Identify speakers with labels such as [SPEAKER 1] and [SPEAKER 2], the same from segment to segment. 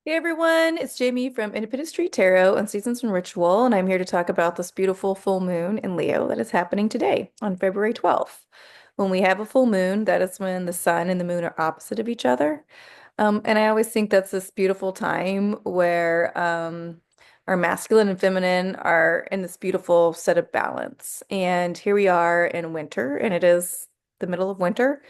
[SPEAKER 1] Hey everyone, it's Jamie from Independent Street Tarot and Seasons and Ritual, and I'm here to talk about this beautiful full moon in Leo that is happening today on February 12th. When we have a full moon, that is when the sun and the moon are opposite of each other. And I always think that's this beautiful time where our masculine and feminine are in this beautiful set of balance. And here we are in winter, and it is the middle of winter.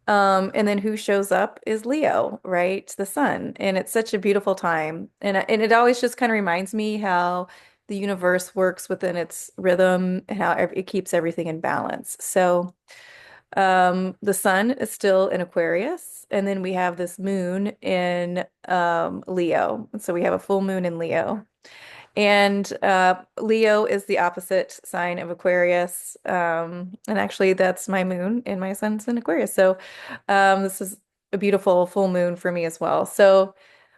[SPEAKER 1] And then who shows up is Leo, right? The sun. And it's such a beautiful time. And it always just kind of reminds me how the universe works within its rhythm and how it keeps everything in balance. So, the sun is still in Aquarius, and then we have this moon in Leo. And so we have a full moon in Leo. And Leo is the opposite sign of Aquarius. And actually, that's my moon and my sun's in Aquarius. So this is a beautiful full moon for me as well. So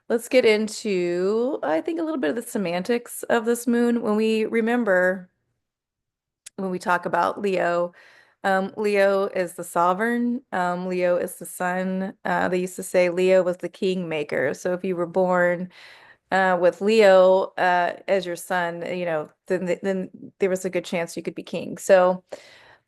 [SPEAKER 1] let's get into, I think, a little bit of the semantics of this moon. When we remember, when we talk about Leo, Leo is the sovereign. Leo is the sun. They used to say Leo was the king maker. So if you were born with Leo as your son, then there was a good chance you could be king. So,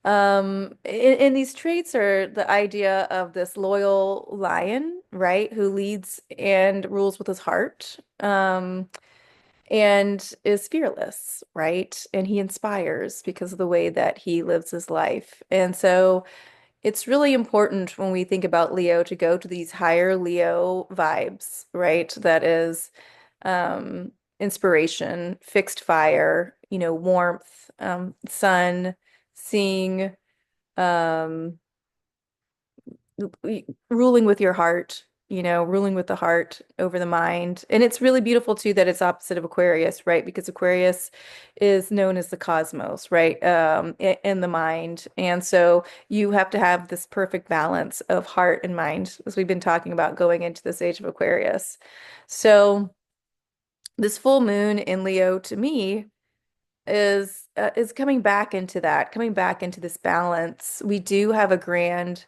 [SPEAKER 1] and these traits are the idea of this loyal lion, right, who leads and rules with his heart, and is fearless, right? And he inspires because of the way that he lives his life. And so it's really important when we think about Leo to go to these higher Leo vibes, right? That is inspiration, fixed fire, warmth, sun, seeing, um, ruling with your heart, ruling with the heart over the mind. And it's really beautiful too that it's opposite of Aquarius, right? Because Aquarius is known as the cosmos, right? In the mind. And so you have to have this perfect balance of heart and mind, as we've been talking about going into this age of Aquarius. So this full moon in Leo to me is coming back into that, coming back into this balance. We do have a grand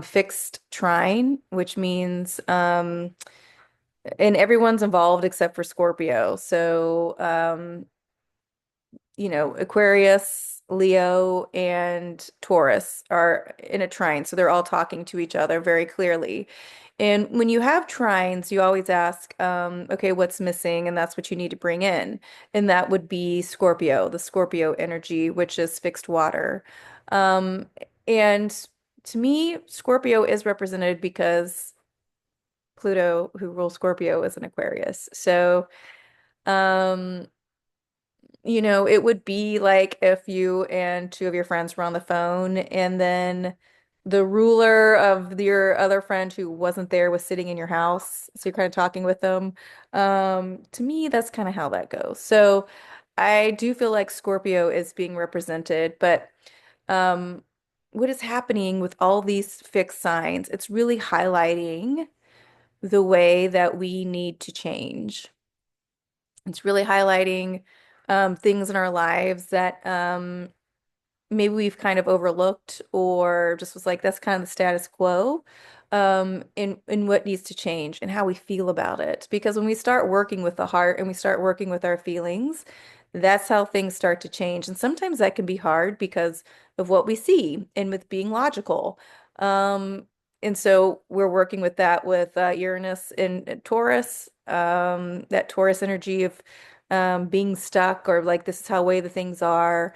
[SPEAKER 1] fixed trine, which means and everyone's involved except for Scorpio. So Aquarius, Leo, and Taurus are in a trine. So they're all talking to each other very clearly. And when you have trines, you always ask, okay, what's missing? And that's what you need to bring in. And that would be Scorpio, the Scorpio energy, which is fixed water. Um, and to me, Scorpio is represented because Pluto, who rules Scorpio, is an Aquarius. So, um, it would be like if you and two of your friends were on the phone and then the ruler of your other friend who wasn't there was sitting in your house. So you're kind of talking with them. To me, that's kind of how that goes. So I do feel like Scorpio is being represented, but um, what is happening with all these fixed signs, it's really highlighting the way that we need to change. It's really highlighting things in our lives that maybe we've kind of overlooked or just was like, that's kind of the status quo, in what needs to change and how we feel about it. Because when we start working with the heart and we start working with our feelings, that's how things start to change. And sometimes that can be hard because of what we see and with being logical. Um, and so we're working with that with Uranus and Taurus, that Taurus energy of being stuck or like this is how way the things are.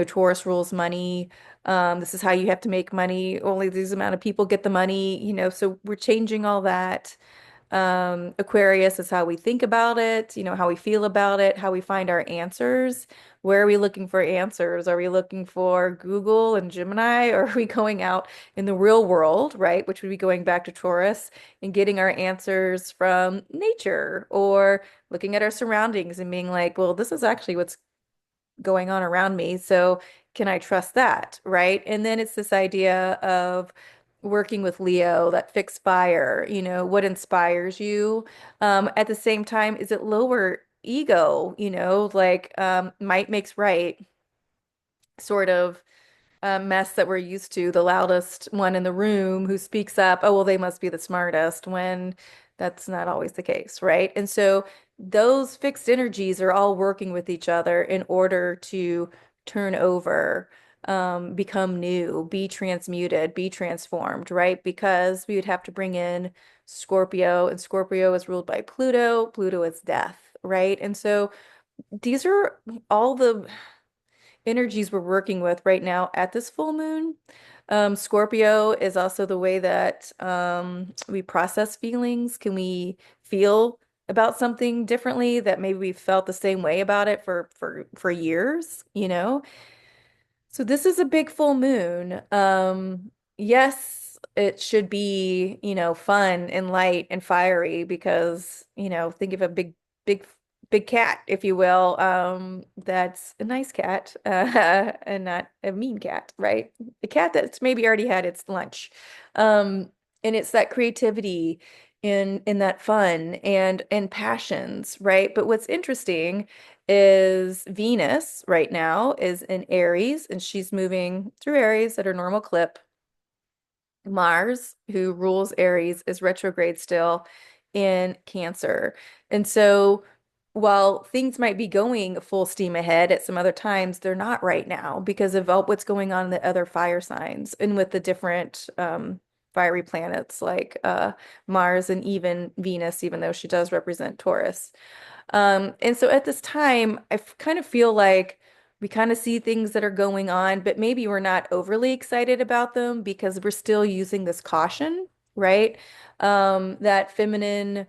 [SPEAKER 1] Taurus rules money. This is how you have to make money. Only these amount of people get the money, so we're changing all that. Aquarius is how we think about it, how we feel about it, how we find our answers. Where are we looking for answers? Are we looking for Google and Gemini, or are we going out in the real world, right? Which would be going back to Taurus and getting our answers from nature or looking at our surroundings and being like, well, this is actually what's going on around me. So can I trust that? Right. And then it's this idea of working with Leo, that fixed fire, what inspires you. At the same time, is it lower ego, like might makes right sort of mess that we're used to, the loudest one in the room who speaks up, oh, well, they must be the smartest when That's not always the case, right? And so those fixed energies are all working with each other in order to turn over, become new, be transmuted, be transformed, right? Because we would have to bring in Scorpio, and Scorpio is ruled by Pluto. Pluto is death, right? And so these are all the energies we're working with right now at this full moon. Scorpio is also the way that we process feelings. Can we feel about something differently that maybe we felt the same way about it for years, you know? So this is a big full moon. Yes, it should be, fun and light and fiery because, think of a big, big cat, if you will. That's a nice cat, and not a mean cat, right? A cat that's maybe already had its lunch. Um, and it's that creativity in that fun and passions, right? But what's interesting is Venus right now is in Aries and she's moving through Aries at her normal clip. Mars, who rules Aries, is retrograde still in Cancer. And so while things might be going full steam ahead at some other times, they're not right now because of all what's going on in the other fire signs and with the different fiery planets like Mars and even Venus, even though she does represent Taurus. And so at this time, kind of feel like we kind of see things that are going on, but maybe we're not overly excited about them because we're still using this caution, right? That feminine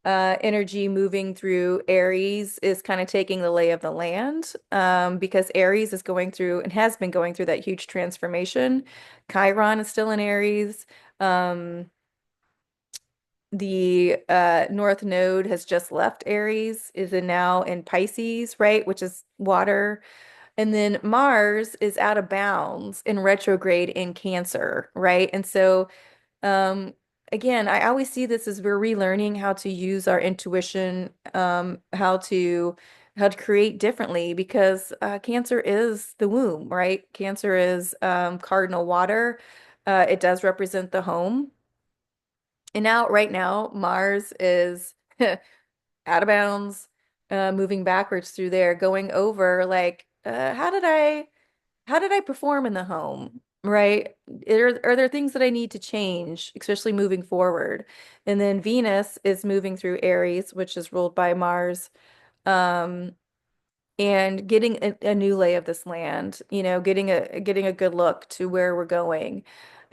[SPEAKER 1] energy moving through Aries is kind of taking the lay of the land, because Aries is going through and has been going through that huge transformation. Chiron is still in Aries. Um, the North Node has just left Aries, is in now in Pisces, right? Which is water. And then Mars is out of bounds in retrograde in Cancer, right? And so, um, again, I always see this as we're relearning how to use our intuition, how to create differently because Cancer is the womb, right? Cancer is cardinal water. It does represent the home. And now, right now, Mars is out of bounds, moving backwards through there, going over like, how did I perform in the home? Right? Are there things that I need to change, especially moving forward? And then Venus is moving through Aries, which is ruled by Mars. Um, and getting a new lay of this land, getting a good look to where we're going.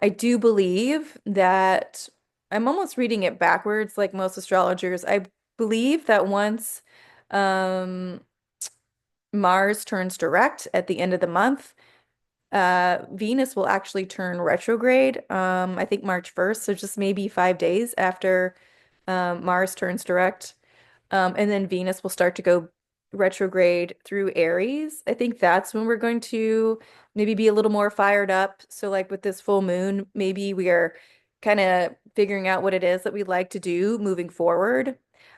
[SPEAKER 1] I do believe that I'm almost reading it backwards, like most astrologers. I believe that once um, Mars turns direct at the end of the month, Venus will actually turn retrograde. I think March 1st, so just maybe 5 days after Mars turns direct. And then Venus will start to go retrograde through Aries. I think that's when we're going to maybe be a little more fired up. So, like with this full moon, maybe we are kind of figuring out what it is that we'd like to do moving forward.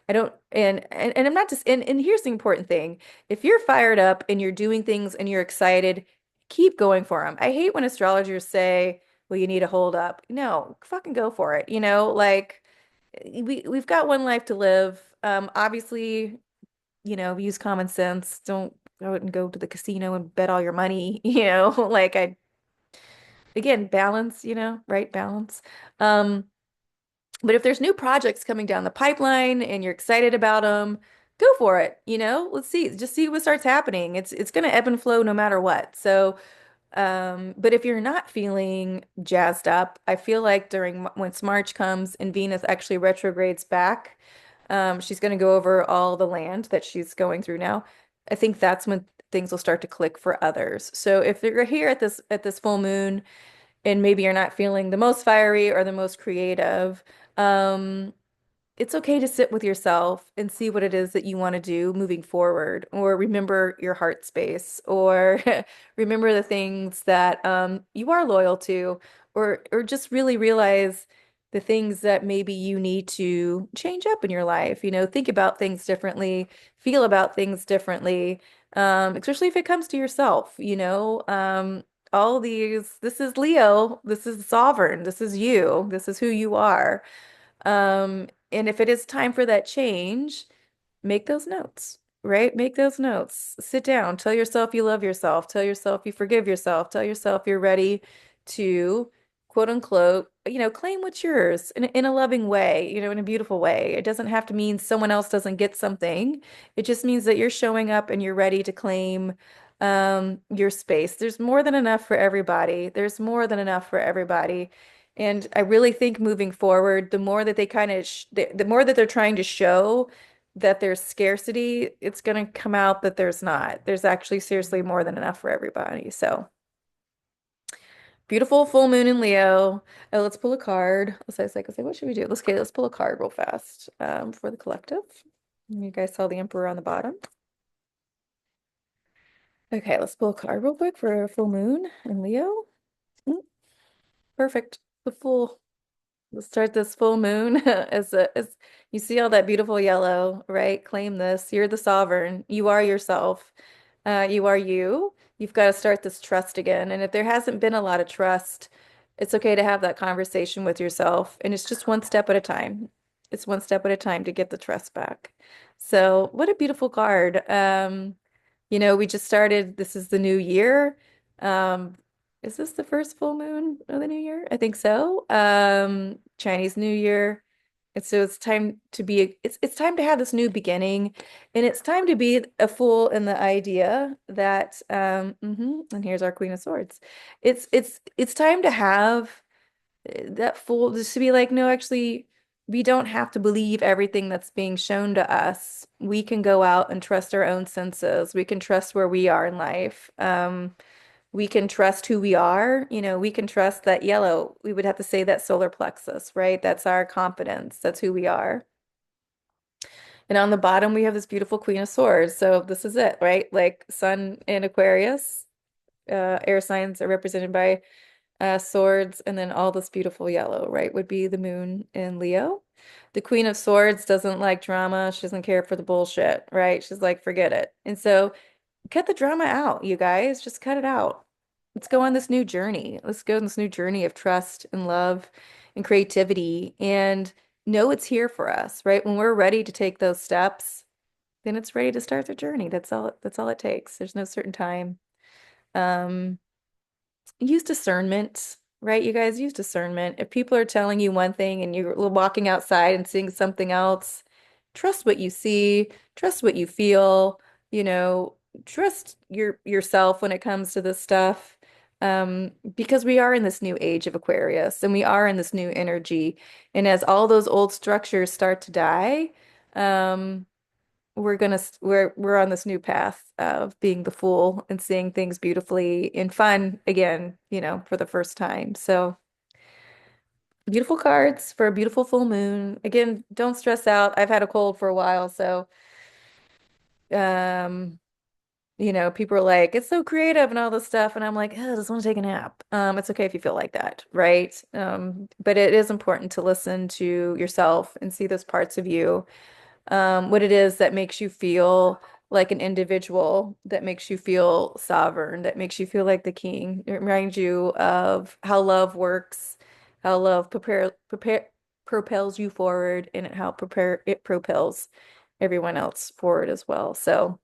[SPEAKER 1] I don't, and I'm not just, and here's the important thing. If you're fired up and you're doing things and you're excited, keep going for them. I hate when astrologers say, well, you need to hold up. No, fucking go for it. Like we've got one life to live. Obviously, use common sense. Don't go and go to the casino and bet all your money, like again, balance, right? Balance. Um, but if there's new projects coming down the pipeline and you're excited about them, go for it, Let's see, just see what starts happening. It's going to ebb and flow no matter what. So, but if you're not feeling jazzed up, I feel like once March comes and Venus actually retrogrades back, she's going to go over all the land that she's going through now. I think that's when things will start to click for others. So if you're here at this full moon and maybe you're not feeling the most fiery or the most creative, um, it's okay to sit with yourself and see what it is that you want to do moving forward, or remember your heart space, or remember the things that you are loyal to, or just really realize the things that maybe you need to change up in your life. Think about things differently, feel about things differently, especially if it comes to yourself. All these, this is Leo, this is sovereign, this is you, this is who you are. And if it is time for that change, make those notes, right? Make those notes. Sit down, tell yourself you love yourself, tell yourself you forgive yourself, tell yourself you're ready to quote unquote, claim what's yours in a loving way, in a beautiful way. It doesn't have to mean someone else doesn't get something. It just means that you're showing up and you're ready to claim your space. There's more than enough for everybody. There's more than enough for everybody. And I really think moving forward, the more that they kind of, the more that they're trying to show that there's scarcity, it's going to come out that there's not. There's actually seriously more than enough for everybody. So beautiful full moon in Leo. Let's pull a card. Let's say, what should we do? Let's pull a card real fast for the collective. You guys saw the Emperor on the bottom. Okay, let's pull a card real quick for a full moon in Leo. Mm, perfect. The full. Let's start this full moon as you see all that beautiful yellow, right? Claim this. You're the sovereign. You are yourself. You are you. You've got to start this trust again. And if there hasn't been a lot of trust, it's okay to have that conversation with yourself. And it's just one step at a time. It's one step at a time to get the trust back. So, what a beautiful card. We just started, this is the new year. Um, is this the first full moon of the new year? I think so. Chinese New Year. And so it's time to be it's time to have this new beginning, and it's time to be a fool in the idea that and here's our Queen of Swords. It's time to have that fool just to be like, no, actually, we don't have to believe everything that's being shown to us. We can go out and trust our own senses. We can trust where we are in life. We can trust who we are. We can trust that yellow. We would have to say that solar plexus, right? That's our confidence. That's who we are. And on the bottom, we have this beautiful Queen of Swords. So this is it, right? Like Sun in Aquarius, air signs are represented by swords, and then all this beautiful yellow, right, would be the moon in Leo. The Queen of Swords doesn't like drama. She doesn't care for the bullshit, right? She's like, forget it. And so cut the drama out, you guys. Just cut it out. Let's go on this new journey. Let's go on this new journey of trust and love and creativity and know it's here for us, right? When we're ready to take those steps, then it's ready to start the journey. That's all it takes. There's no certain time. Um, Use discernment, right? You guys use discernment. If people are telling you one thing and you're walking outside and seeing something else, trust what you see, trust what you feel, you know, trust yourself when it comes to this stuff. Because we are in this new age of Aquarius and we are in this new energy. And as all those old structures start to die, um, we're on this new path of being the fool and seeing things beautifully and fun again, for the first time. So beautiful cards for a beautiful full moon. Again, don't stress out. I've had a cold for a while, so um, people are like, it's so creative and all this stuff, and I'm like, oh, I just want to take a nap. It's okay if you feel like that, right? But it is important to listen to yourself and see those parts of you, what it is that makes you feel like an individual, that makes you feel sovereign, that makes you feel like the king. It reminds you of how love works, how love propels you forward, and how it propels everyone else forward as well. So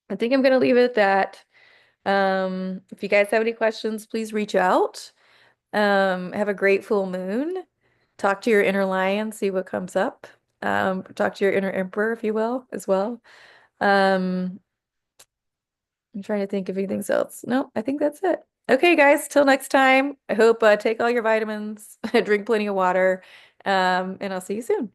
[SPEAKER 1] I think I'm gonna leave it at that. If you guys have any questions, please reach out. Have a great full moon. Talk to your inner lion, see what comes up. Talk to your inner emperor, if you will, as well. Um, I'm trying to think of anything else. No, I think that's it. Okay, guys, till next time. I hope take all your vitamins, drink plenty of water, and I'll see you soon.